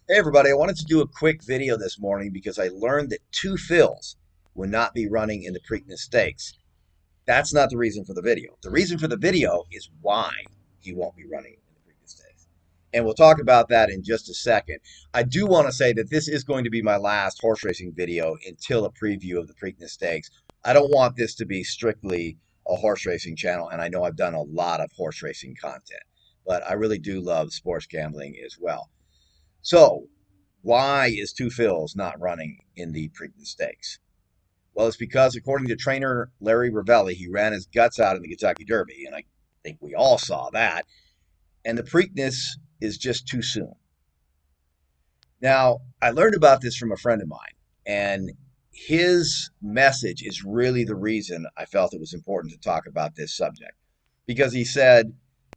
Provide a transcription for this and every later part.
Hey everybody, I wanted to do a quick video this morning because I learned that two fills will not be running in the Preakness Stakes. That's not the reason for the video. The reason for the video is why he won't be running in the Preakness Stakes. And we'll talk about that in just a second. I do want to say that this is going to be my last horse racing video until a preview of the Preakness Stakes. I don't want this to be strictly a horse racing channel, and I know I've done a lot of horse racing content, but I really do love sports gambling as well. So, why is Two Phil's not running in the Preakness Stakes? Well, it's because, according to trainer Larry Ravelli, he ran his guts out in the Kentucky Derby, and I think we all saw that. And the Preakness is just too soon. Now, I learned about this from a friend of mine, and his message is really the reason I felt it was important to talk about this subject. Because he said,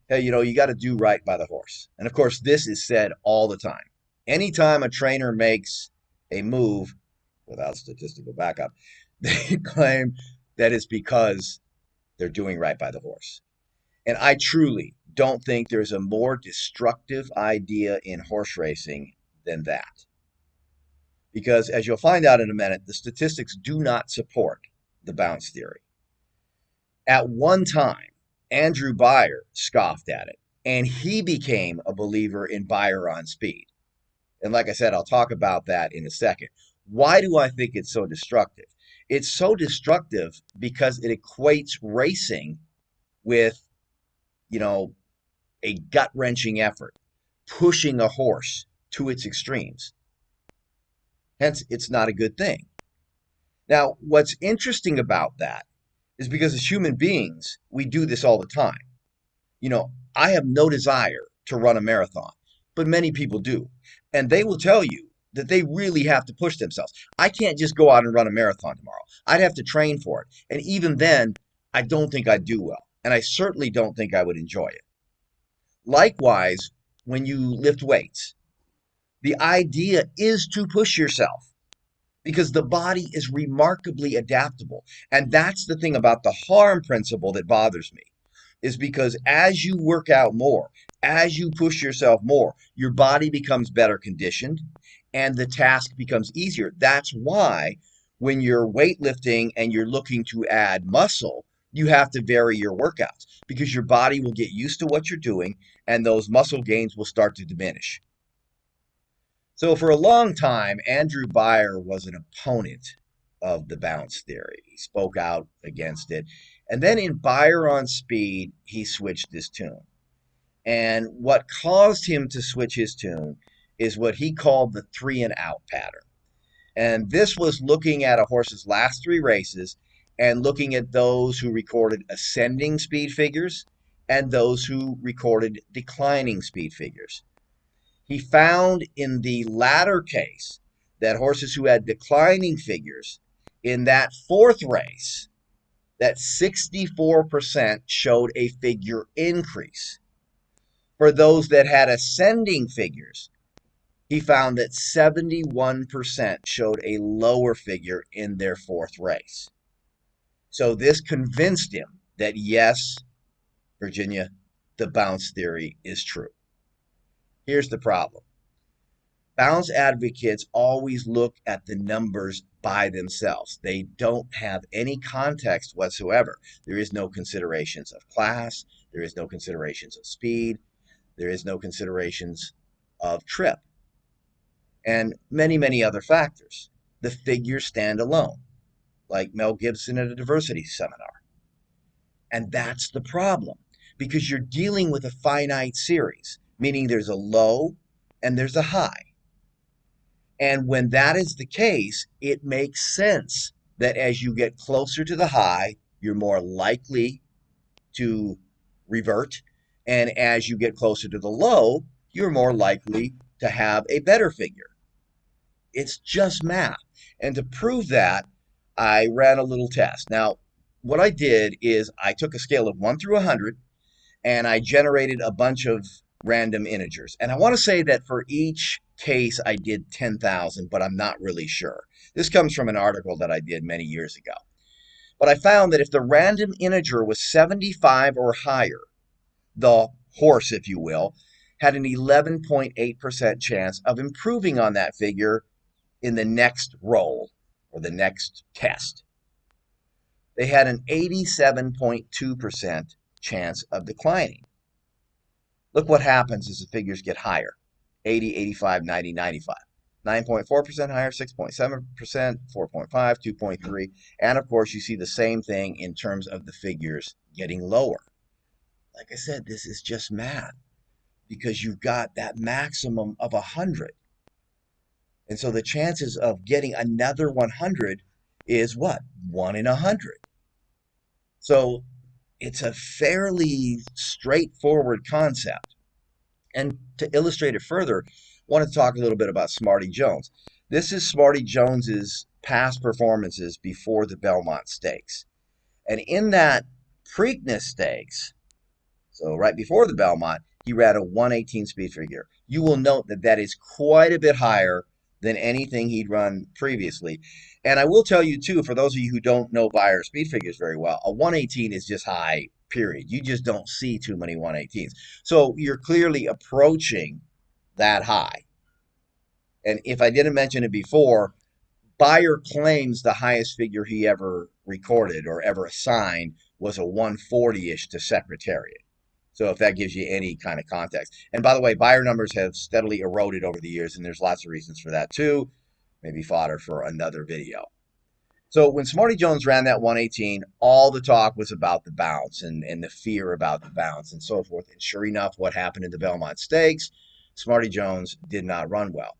hey, you got to do right by the horse. And of course, this is said all the time. Anytime a trainer makes a move without statistical backup, they claim that it's because they're doing right by the horse. And I truly don't think there's a more destructive idea in horse racing than that. Because as you'll find out in a minute, the statistics do not support the bounce theory. At one time, Andrew Beyer scoffed at it, and he became a believer in Beyer on speed. And like I said, I'll talk about that in a second. Why do I think it's so destructive? It's so destructive because it equates racing with, you know, a gut wrenching effort, pushing a horse to its extremes. Hence, it's not a good thing. Now, what's interesting about that is because as human beings, we do this all the time. I have no desire to run a marathon, but many people do. And they will tell you that they really have to push themselves. I can't just go out and run a marathon tomorrow. I'd have to train for it. And even then, I don't think I'd do well. And I certainly don't think I would enjoy it. Likewise, when you lift weights, the idea is to push yourself because the body is remarkably adaptable. And that's the thing about the harm principle that bothers me, is because as you work out more, as you push yourself more, your body becomes better conditioned and the task becomes easier. That's why when you're weightlifting and you're looking to add muscle, you have to vary your workouts because your body will get used to what you're doing and those muscle gains will start to diminish. So for a long time, Andrew Beyer was an opponent of the bounce theory. He spoke out against it. And then in Beyer on Speed, he switched his tune. And what caused him to switch his tune is what he called the 3 and out pattern. And this was looking at a horse's last 3 races and looking at those who recorded ascending speed figures and those who recorded declining speed figures. He found in the latter case that horses who had declining figures in that 4th race, that 64% showed a figure increase. For those that had ascending figures, he found that 71% showed a lower figure in their 4th race. So this convinced him that yes, Virginia, the bounce theory is true. Here's the problem. Bounce advocates always look at the numbers by themselves. They don't have any context whatsoever. There is no considerations of class. There is no considerations of speed. There is no considerations of trip. And many, many other factors. The figures stand alone, like Mel Gibson at a diversity seminar. And that's the problem, because you're dealing with a finite series, meaning there's a low and there's a high. And when that is the case, it makes sense that as you get closer to the high, you're more likely to revert. And as you get closer to the low, you're more likely to have a better figure. It's just math. And to prove that, I ran a little test. Now, what I did is I took a scale of 1 through 100 and I generated a bunch of random integers. And I want to say that for each case I did 10,000, but I'm not really sure. This comes from an article that I did many years ago. But I found that if the random integer was 75 or higher, the horse, if you will, had an 11.8% chance of improving on that figure in the next roll or the next test. They had an 87.2% chance of declining. Look what happens as the figures get higher: 80, 85, 90, 95. 9.4% higher, 6.7%, 4.5, 2.3. And of course, you see the same thing in terms of the figures getting lower. Like I said, this is just math because you've got that maximum of 100. And so the chances of getting another 100 is what? 1 in 100. So it's a fairly straightforward concept. And to illustrate it further, I want to talk a little bit about Smarty Jones. This is Smarty Jones's past performances before the Belmont Stakes. And in that Preakness Stakes, so right before the Belmont, he ran a 118 speed figure. You will note that that is quite a bit higher than anything he'd run previously. And I will tell you, too, for those of you who don't know Beyer speed figures very well, a 118 is just high, period. You just don't see too many 118s. So you're clearly approaching that high. And if I didn't mention it before, Beyer claims the highest figure he ever recorded or ever assigned was a 140-ish to Secretariat. So if that gives you any kind of context. And by the way, Beyer numbers have steadily eroded over the years, and there's lots of reasons for that too. Maybe fodder for another video. So when Smarty Jones ran that 118, all the talk was about the bounce and the fear about the bounce and so forth. And sure enough, what happened in the Belmont Stakes, Smarty Jones did not run well.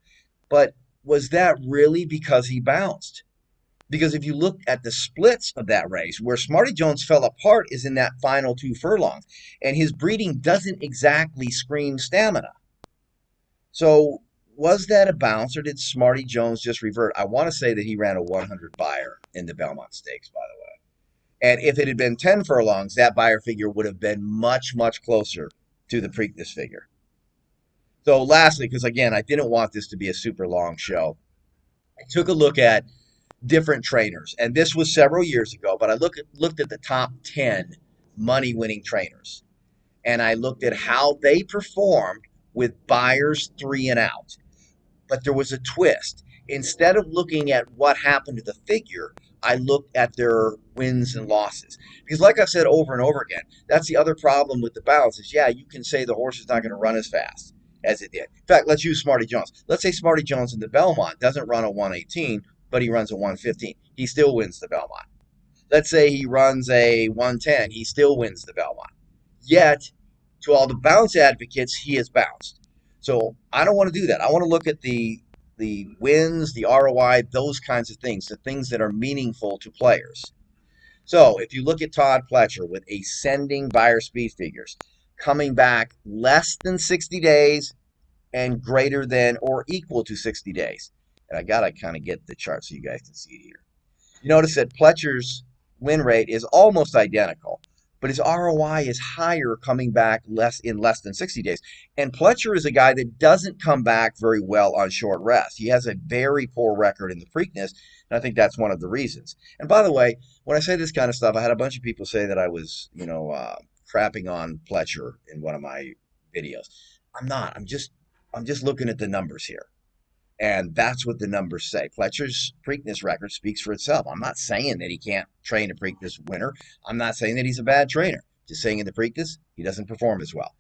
But was that really because he bounced? Because if you look at the splits of that race, where Smarty Jones fell apart is in that final 2 furlongs, and his breeding doesn't exactly scream stamina. So was that a bounce, or did Smarty Jones just revert? I want to say that he ran a 100 Beyer in the Belmont Stakes, by the way. And if it had been 10 furlongs, that Beyer figure would have been much, much closer to the Preakness figure. So lastly, because again, I didn't want this to be a super long show, I took a look at different trainers. And this was several years ago, but I looked at the top 10 money-winning trainers. And I looked at how they performed with Beyer's 3 and out. But there was a twist. Instead of looking at what happened to the figure, I looked at their wins and losses. Because like I've said over and over again, that's the other problem with the bounce is, yeah, you can say the horse is not going to run as fast as it did. In fact, let's use Smarty Jones. Let's say Smarty Jones in the Belmont doesn't run a 118, but he runs a 115. He still wins the Belmont. Let's say he runs a 110. He still wins the Belmont. Yet, to all the bounce advocates, he has bounced. So I don't want to do that. I want to look at the wins, the ROI, those kinds of things, the things that are meaningful to players. So if you look at Todd Pletcher with ascending Beyer speed figures, coming back less than 60 days and greater than or equal to 60 days. And I got to kind of get the chart so you guys can see it here. You notice that Pletcher's win rate is almost identical, but his ROI is higher coming back less than 60 days. And Pletcher is a guy that doesn't come back very well on short rest. He has a very poor record in the Preakness, and I think that's one of the reasons. And by the way, when I say this kind of stuff, I had a bunch of people say that I was, crapping on Pletcher in one of my videos. I'm not. I'm just looking at the numbers here. And that's what the numbers say. Pletcher's Preakness record speaks for itself. I'm not saying that he can't train a Preakness winner. I'm not saying that he's a bad trainer. Just saying in the Preakness, he doesn't perform as well.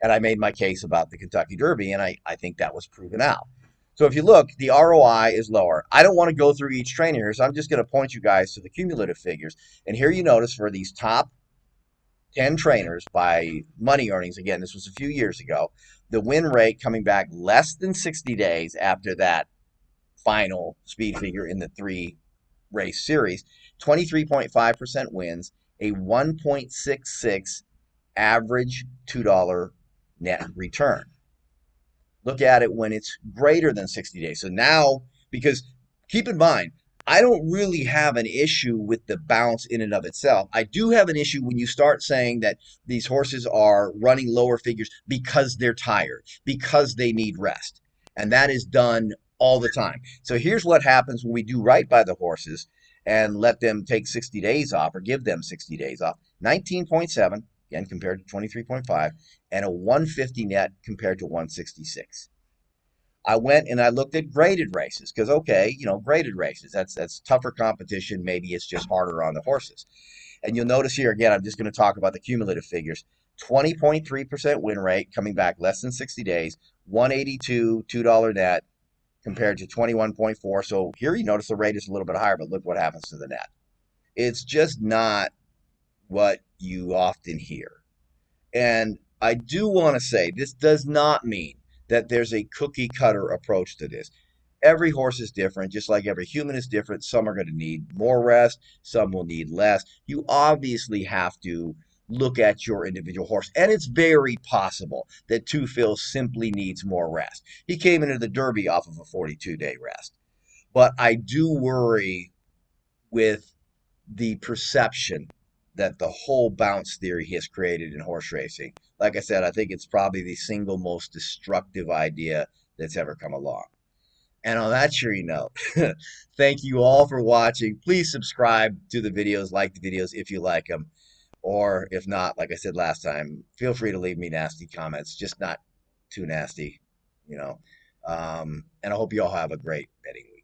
And I made my case about the Kentucky Derby, and I think that was proven out. So if you look, the ROI is lower. I don't want to go through each trainer here, so I'm just going to point you guys to the cumulative figures. And here you notice for these top 10 trainers by money earnings, again, this was a few years ago, the win rate coming back less than 60 days after that final speed figure in the 3-race series, 23.5% wins, a 1.66 average $2 net return. Look at it when it's greater than 60 days. So now, because keep in mind, I don't really have an issue with the bounce in and of itself. I do have an issue when you start saying that these horses are running lower figures because they're tired, because they need rest. And that is done all the time. So here's what happens when we do right by the horses and let them take 60 days off or give them 60 days off. 19.7, again compared to 23.5, and a 150 net compared to 166. I went and I looked at graded races because okay, graded races, that's tougher competition. Maybe it's just harder on the horses. And you'll notice here again, I'm just going to talk about the cumulative figures. 20.3% win rate coming back less than 60 days, 182, $2 net compared to 21.4. So here you notice the rate is a little bit higher, but look what happens to the net. It's just not what you often hear. And I do want to say this does not mean that there's a cookie cutter approach to this. Every horse is different, just like every human is different. Some are going to need more rest, some will need less. You obviously have to look at your individual horse. And it's very possible that Two Phil simply needs more rest. He came into the Derby off of a 42-day rest. But I do worry with the perception that the whole bounce theory has created in horse racing. Like I said, I think it's probably the single most destructive idea that's ever come along. And on that cheery note, thank you all for watching. Please subscribe to the videos, like the videos if you like them. Or if not, like I said last time, feel free to leave me nasty comments, just not too nasty, you know. And I hope you all have a great betting week.